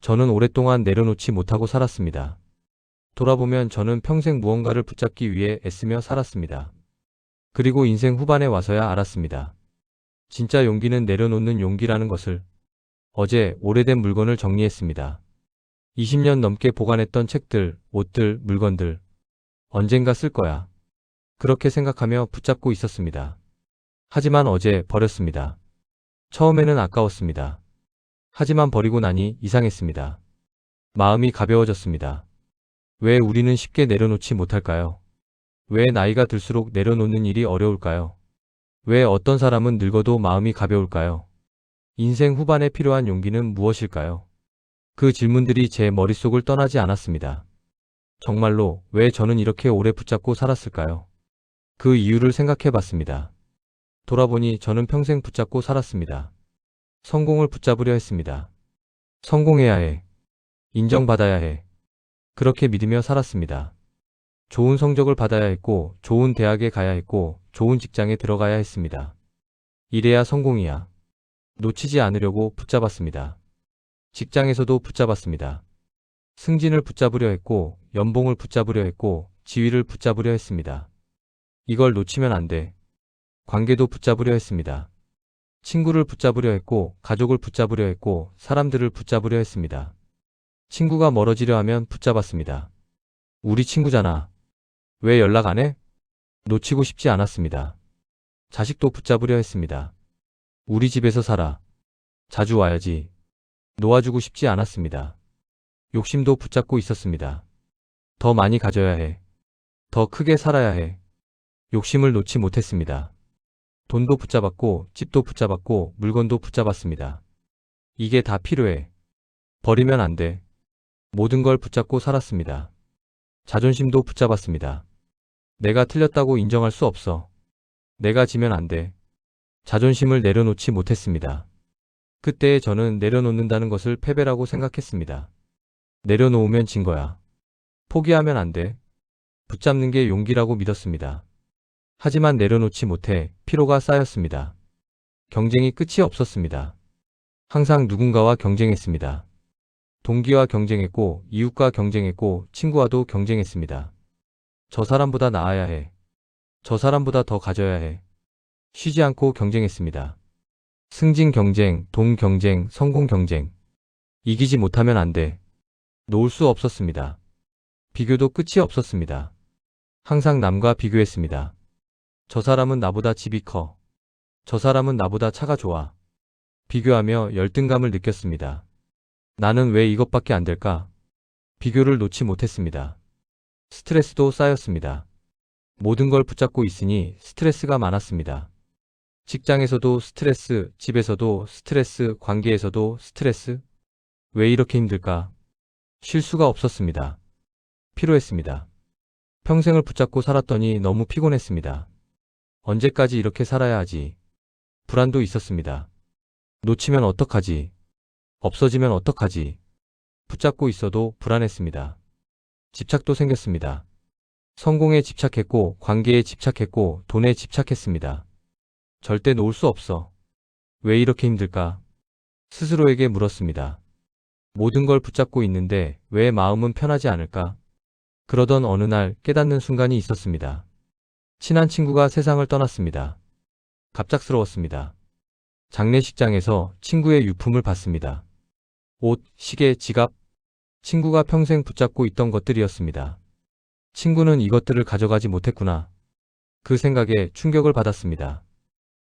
저는 오랫동안 내려놓지 못하고 살았습니다. 돌아보면 저는 평생 무언가를 붙잡기 위해 애쓰며 살았습니다. 그리고 인생 후반에 와서야 알았습니다. 진짜 용기는 내려놓는 용기라는 것을. 어제 오래된 물건을 정리했습니다. 20년 넘게 보관했던 책들, 옷들, 물건들. 언젠가 쓸 거야. 그렇게 생각하며 붙잡고 있었습니다. 하지만 어제 버렸습니다. 처음에는 아까웠습니다. 하지만 버리고 나니 이상했습니다. 마음이 가벼워졌습니다. 왜 우리는 쉽게 내려놓지 못할까요? 왜 나이가 들수록 내려놓는 일이 어려울까요? 왜 어떤 사람은 늙어도 마음이 가벼울까요? 인생 후반에 필요한 용기는 무엇일까요? 그 질문들이 제 머릿속을 떠나지 않았습니다. 정말로 왜 저는 이렇게 오래 붙잡고 살았을까요? 그 이유를 생각해 봤습니다. 돌아보니 저는 평생 붙잡고 살았습니다. 성공을 붙잡으려 했습니다. 성공해야 해. 인정받아야 해. 그렇게 믿으며 살았습니다. 좋은 성적을 받아야 했고, 좋은 대학에 가야 했고, 좋은 직장에 들어가야 했습니다. 이래야 성공이야. 놓치지 않으려고 붙잡았습니다. 직장에서도 붙잡았습니다. 승진을 붙잡으려 했고, 연봉을 붙잡으려 했고, 지위를 붙잡으려 했습니다. 이걸 놓치면 안 돼. 관계도 붙잡으려 했습니다. 친구를 붙잡으려 했고, 가족을 붙잡으려 했고, 사람들을 붙잡으려 했습니다. 친구가 멀어지려 하면 붙잡았습니다. 우리 친구잖아. 왜 연락 안 해? 놓치고 싶지 않았습니다. 자식도 붙잡으려 했습니다. 우리 집에서 살아. 자주 와야지. 놓아주고 싶지 않았습니다. 욕심도 붙잡고 있었습니다. 더 많이 가져야 해. 더 크게 살아야 해. 욕심을 놓지 못했습니다. 돈도 붙잡았고, 집도 붙잡았고, 물건도 붙잡았습니다. 이게 다 필요해. 버리면 안 돼. 모든 걸 붙잡고 살았습니다. 자존심도 붙잡았습니다. 내가 틀렸다고 인정할 수 없어. 내가 지면 안 돼. 자존심을 내려놓지 못했습니다. 그때의 저는 내려놓는다는 것을 패배라고 생각했습니다. 내려놓으면 진 거야. 포기하면 안 돼. 붙잡는 게 용기라고 믿었습니다. 하지만 내려놓지 못해 피로가 쌓였습니다. 경쟁이 끝이 없었습니다. 항상 누군가와 경쟁했습니다. 동기와 경쟁했고, 이웃과 경쟁했고, 친구와도 경쟁했습니다. 저 사람보다 나아야 해. 저 사람보다 더 가져야 해. 쉬지 않고 경쟁했습니다. 승진 경쟁, 돈 경쟁, 성공 경쟁. 이기지 못하면 안 돼. 놓을 수 없었습니다. 비교도 끝이 없었습니다. 항상 남과 비교했습니다. 저 사람은 나보다 집이 커. 저 사람은 나보다 차가 좋아. 비교하며 열등감을 느꼈습니다. 나는 왜 이것밖에 안 될까? 비교를 놓지 못했습니다. 스트레스도 쌓였습니다. 모든 걸 붙잡고 있으니 스트레스가 많았습니다. 직장에서도 스트레스, 집에서도 스트레스, 관계에서도 스트레스. 왜 이렇게 힘들까? 쉴 수가 없었습니다. 피로했습니다. 평생을 붙잡고 살았더니 너무 피곤했습니다. 언제까지 이렇게 살아야 하지? 불안도 있었습니다. 놓치면 어떡하지? 없어지면 어떡하지? 붙잡고 있어도 불안했습니다. 집착도 생겼습니다. 성공에 집착했고, 관계에 집착했고, 돈에 집착했습니다. 절대 놓을 수 없어. 왜 이렇게 힘들까? 스스로에게 물었습니다. 모든 걸 붙잡고 있는데 왜 마음은 편하지 않을까? 그러던 어느 날 깨닫는 순간이 있었습니다. 친한 친구가 세상을 떠났습니다. 갑작스러웠습니다. 장례식장에서 친구의 유품을 봤습니다. 옷, 시계, 지갑. 친구가 평생 붙잡고 있던 것들이었습니다. 친구는 이것들을 가져가지 못했구나. 그 생각에 충격을 받았습니다.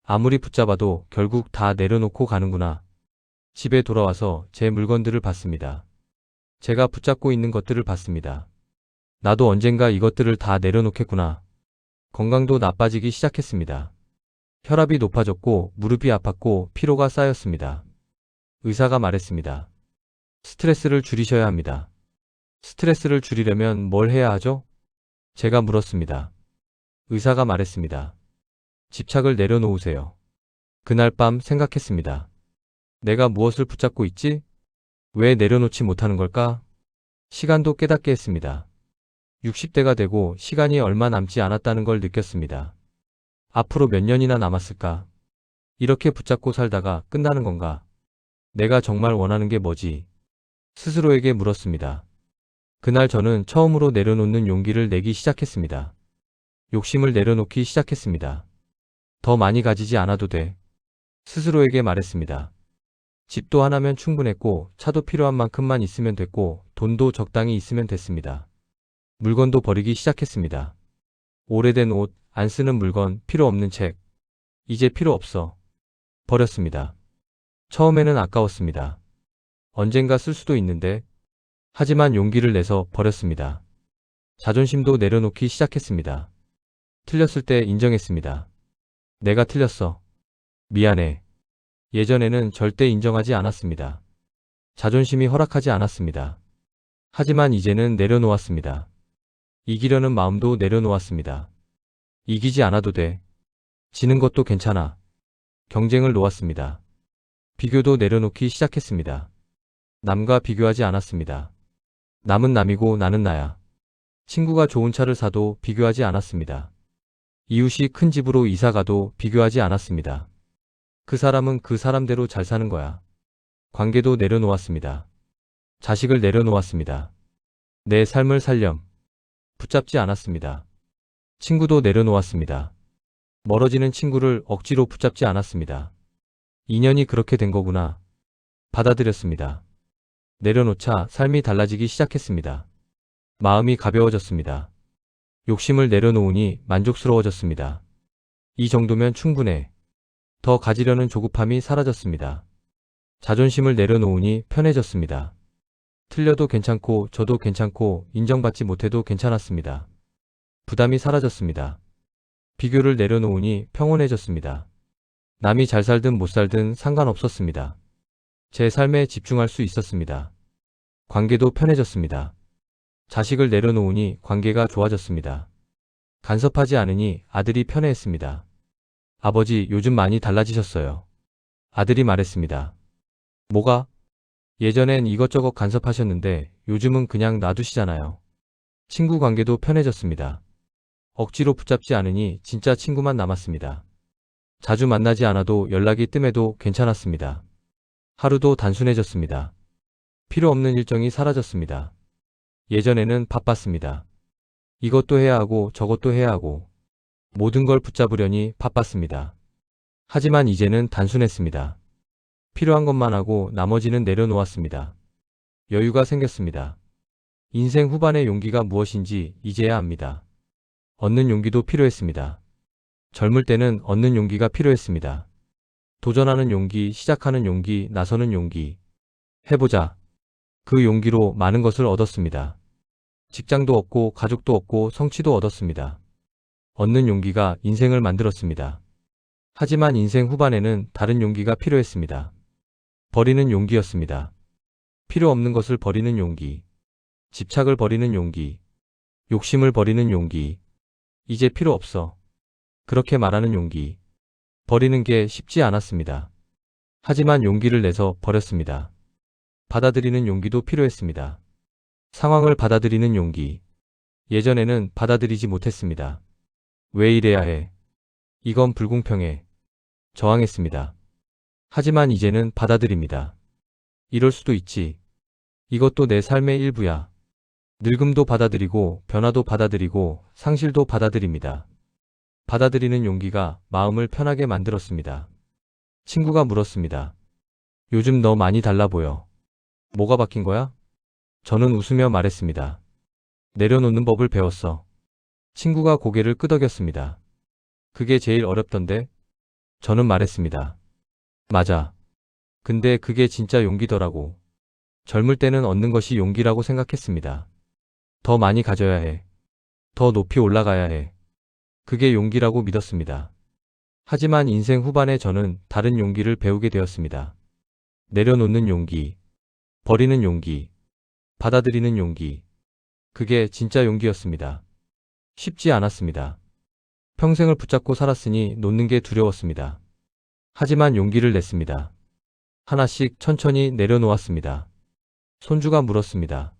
아무리 붙잡아도 결국 다 내려놓고 가는구나. 집에 돌아와서 제 물건들을 봤습니다. 제가 붙잡고 있는 것들을 봤습니다. 나도 언젠가 이것들을 다 내려놓겠구나. 건강도 나빠지기 시작했습니다. 혈압이 높아졌고 무릎이 아팠고 피로가 쌓였습니다. 의사가 말했습니다. 스트레스를 줄이셔야 합니다. 스트레스를 줄이려면 뭘 해야 하죠? 제가 물었습니다. 의사가 말했습니다. 집착을 내려놓으세요. 그날 밤 생각했습니다. 내가 무엇을 붙잡고 있지? 왜 내려놓지 못하는 걸까? 시간도 깨닫게 했습니다. 60대가 되고 시간이 얼마 남지 않았다는 걸 느꼈습니다. 앞으로 몇 년이나 남았을까? 이렇게 붙잡고 살다가 끝나는 건가? 내가 정말 원하는 게 뭐지? 스스로에게 물었습니다. 그날 저는 처음으로 내려놓는 용기를 내기 시작했습니다. 욕심을 내려놓기 시작했습니다. 더 많이 가지지 않아도 돼. 스스로에게 말했습니다. 집도 하나면 충분했고, 차도 필요한 만큼만 있으면 됐고, 돈도 적당히 있으면 됐습니다. 물건도 버리기 시작했습니다. 오래된 옷, 안 쓰는 물건, 필요 없는 책. 이제 필요 없어. 버렸습니다. 처음에는 아까웠습니다. 언젠가 쓸 수도 있는데, 하지만 용기를 내서 버렸습니다. 자존심도 내려놓기 시작했습니다. 틀렸을 때 인정했습니다. 내가 틀렸어. 미안해. 예전에는 절대 인정하지 않았습니다. 자존심이 허락하지 않았습니다. 하지만 이제는 내려놓았습니다. 이기려는 마음도 내려놓았습니다. 이기지 않아도 돼. 지는 것도 괜찮아. 경쟁을 놓았습니다. 비교도 내려놓기 시작했습니다. 남과 비교하지 않았습니다. 남은 남이고 나는 나야. 친구가 좋은 차를 사도 비교하지 않았습니다. 이웃이 큰 집으로 이사가도 비교하지 않았습니다. 그 사람은 그 사람대로 잘 사는 거야. 관계도 내려놓았습니다. 자식을 내려놓았습니다. 내 삶을 살렴. 붙잡지 않았습니다. 친구도 내려놓았습니다. 멀어지는 친구를 억지로 붙잡지 않았습니다. 인연이 그렇게 된 거구나. 받아들였습니다. 내려놓자 삶이 달라지기 시작했습니다. 마음이 가벼워졌습니다. 욕심을 내려놓으니 만족스러워졌습니다. 이 정도면 충분해. 더 가지려는 조급함이 사라졌습니다. 자존심을 내려놓으니 편해졌습니다. 틀려도 괜찮고 저도 괜찮고 인정받지 못해도 괜찮았습니다. 부담이 사라졌습니다. 비교를 내려놓으니 평온해졌습니다. 남이 잘 살든 못 살든 상관없었습니다. 제 삶에 집중할 수 있었습니다. 관계도 편해졌습니다. 자식을 내려놓으니 관계가 좋아졌습니다. 간섭하지 않으니 아들이 편해했습니다. 아버지, 요즘 많이 달라지셨어요. 아들이 말했습니다. 뭐가? 예전엔 이것저것 간섭하셨는데 요즘은 그냥 놔두시잖아요. 친구 관계도 편해졌습니다. 억지로 붙잡지 않으니 진짜 친구만 남았습니다. 자주 만나지 않아도 연락이 뜸해도 괜찮았습니다. 하루도 단순해졌습니다. 필요 없는 일정이 사라졌습니다. 예전에는 바빴습니다. 이것도 해야 하고 저것도 해야 하고 모든 걸 붙잡으려니 바빴습니다. 하지만 이제는 단순했습니다. 필요한 것만 하고 나머지는 내려놓았습니다. 여유가 생겼습니다. 인생 후반의 용기가 무엇인지 이제야 압니다. 얻는 용기도 필요했습니다. 젊을 때는 얻는 용기가 필요했습니다. 도전하는 용기, 시작하는 용기, 나서는 용기. 해보자. 그 용기로 많은 것을 얻었습니다. 직장도 얻고 가족도 얻고 성취도 얻었습니다. 얻는 용기가 인생을 만들었습니다. 하지만 인생 후반에는 다른 용기가 필요했습니다. 버리는 용기였습니다. 필요 없는 것을 버리는 용기. 집착을 버리는 용기. 욕심을 버리는 용기. 이제 필요 없어. 그렇게 말하는 용기. 버리는 게 쉽지 않았습니다. 하지만 용기를 내서 버렸습니다. 받아들이는 용기도 필요했습니다. 상황을 받아들이는 용기. 예전에는 받아들이지 못했습니다. 왜 이래야 해? 이건 불공평해. 저항했습니다. 하지만 이제는 받아들입니다. 이럴 수도 있지. 이것도 내 삶의 일부야. 늙음도 받아들이고 변화도 받아들이고 상실도 받아들입니다. 받아들이는 용기가 마음을 편하게 만들었습니다. 친구가 물었습니다. 요즘 너 많이 달라 보여. 뭐가 바뀐 거야? 저는 웃으며 말했습니다. 내려놓는 법을 배웠어. 친구가 고개를 끄덕였습니다. 그게 제일 어렵던데? 저는 말했습니다. 맞아. 근데 그게 진짜 용기더라고. 젊을 때는 얻는 것이 용기라고 생각했습니다. 더 많이 가져야 해. 더 높이 올라가야 해. 그게 용기라고 믿었습니다. 하지만 인생 후반에 저는 다른 용기를 배우게 되었습니다. 내려놓는 용기, 버리는 용기, 받아들이는 용기. 그게 진짜 용기였습니다. 쉽지 않았습니다. 평생을 붙잡고 살았으니 놓는 게 두려웠습니다. 하지만 용기를 냈습니다. 하나씩 천천히 내려놓았습니다. 손주가 물었습니다.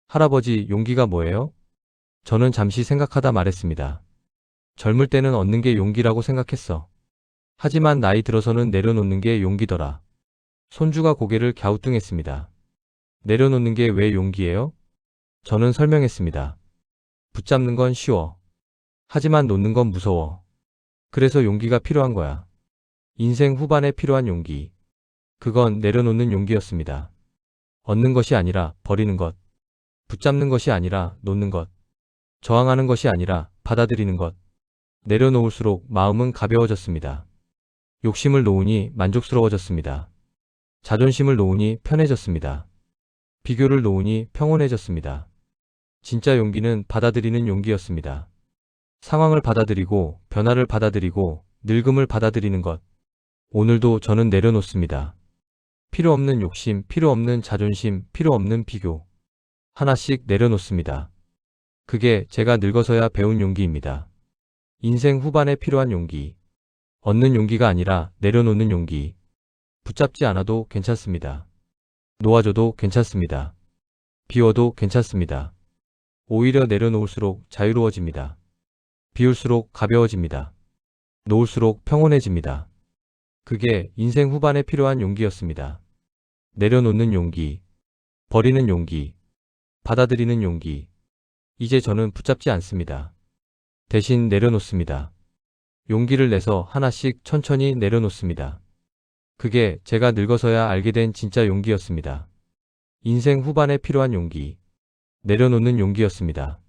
할아버지, 용기가 뭐예요? 저는 잠시 생각하다 말했습니다. 젊을 때는 얻는 게 용기라고 생각했어. 하지만 나이 들어서는 내려놓는 게 용기더라. 손주가 고개를 갸우뚱했습니다. 내려놓는 게 왜 용기예요? 저는 설명했습니다. 붙잡는 건 쉬워. 하지만 놓는 건 무서워. 그래서 용기가 필요한 거야. 인생 후반에 필요한 용기. 그건 내려놓는 용기였습니다. 얻는 것이 아니라 버리는 것. 붙잡는 것이 아니라 놓는 것. 저항하는 것이 아니라 받아들이는 것. 내려놓을수록 마음은 가벼워졌습니다. 욕심을 놓으니 만족스러워졌습니다. 자존심을 놓으니 편해졌습니다. 비교를 놓으니 평온해졌습니다. 진짜 용기는 받아들이는 용기였습니다. 상황을 받아들이고 변화를 받아들이고 늙음을 받아들이는 것. 오늘도 저는 내려놓습니다. 필요 없는 욕심, 필요 없는 자존심, 필요 없는 비교. 하나씩 내려놓습니다. 그게 제가 늙어서야 배운 용기입니다. 인생 후반에 필요한 용기. 얻는 용기가 아니라 내려놓는 용기. 붙잡지 않아도 괜찮습니다. 놓아줘도 괜찮습니다. 비워도 괜찮습니다. 오히려 내려놓을수록 자유로워집니다. 비울수록 가벼워집니다. 놓을수록 평온해집니다. 그게 인생 후반에 필요한 용기였습니다. 내려놓는 용기, 버리는 용기, 받아들이는 용기. 이제 저는 붙잡지 않습니다. 대신 내려놓습니다. 용기를 내서 하나씩 천천히 내려놓습니다. 그게 제가 늙어서야 알게 된 진짜 용기였습니다. 인생 후반에 필요한 용기, 내려놓는 용기였습니다.